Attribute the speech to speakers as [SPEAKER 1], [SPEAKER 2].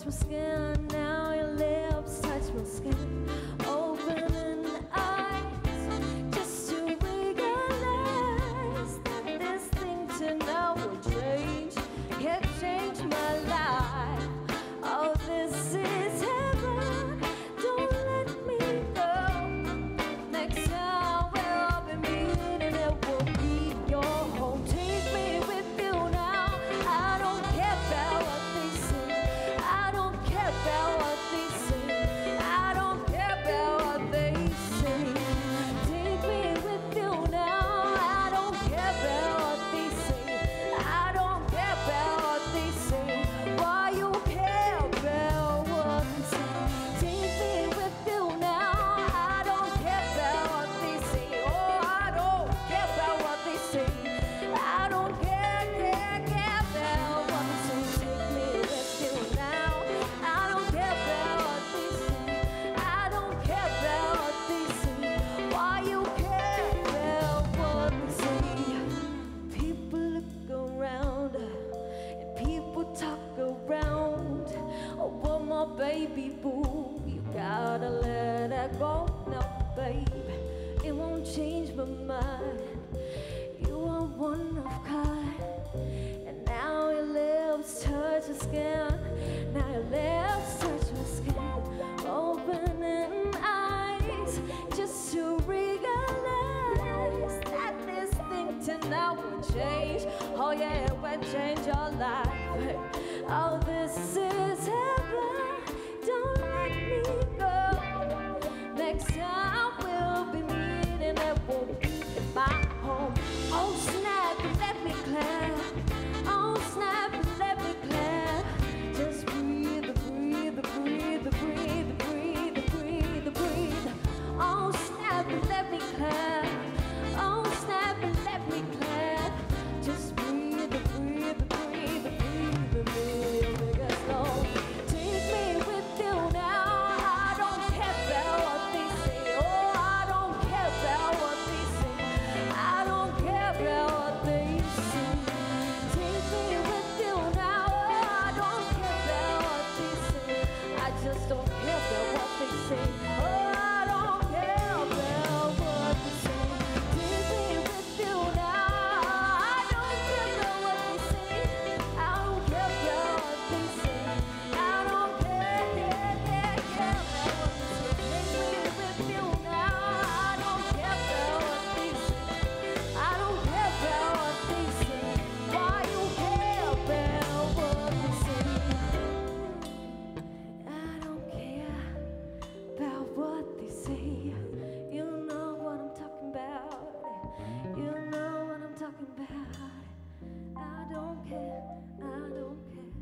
[SPEAKER 1] touch my skin. Now your lips touch my skin. Opening eyes just to realize that this thing tonight will change. It changed my life. Oh, this is heaven. Don't let me go. Next time we'll be meeting, it will be your home. Take me with you now. I don't care about what they say. I don't care about what they say. I don't care about what they say. Take me with you now. I don't care about what they say. I don't care about what they say. Why you care about what they say? Take me with you now. I don't care about what they say. Oh, I don't care about what they say. I don't care about what they say. Take me with you now. I don't care about what they say. I don't care about what they say. Why you care about what they say? People look around and people talk around. Oh, well, my baby boo, you gotta let her go now, babe. It won't change my mind. You are one of kind. And now your lips touch your skin. Now your lips touch my skin. Opening eyes just to realize that this thing tonight will change. Oh yeah, it will change your life. Oh, this is heaven. Don't let me go. Next time we'll be meeting, it will be in my home. Oh snap, let me clap. Oh snap, let me clap. Just breathe, breathe, breathe, breathe, breathe, breathe, breathe. Oh snap, let me clap. Oh snap, let me clap. Just breathe, breathe, breathe, breathe, breathe. Slow. Take me with you now. I don't care about what they say. Oh, I don't care about what they say. I don't care about what they say. Take me with you now. I don't care about what they say. I just don't care about what they say. Oh, I don't care about what they say. Take me with you now. I don't care about what they say. I don't care about what they say. I don't care about what they say. Take me with you now. I don't care about what they say. I don't care about what they say. Why you care about what they say? I don't care about what they say. You know what I'm talking about. You know what I'm talking about. I don't care. I don't care.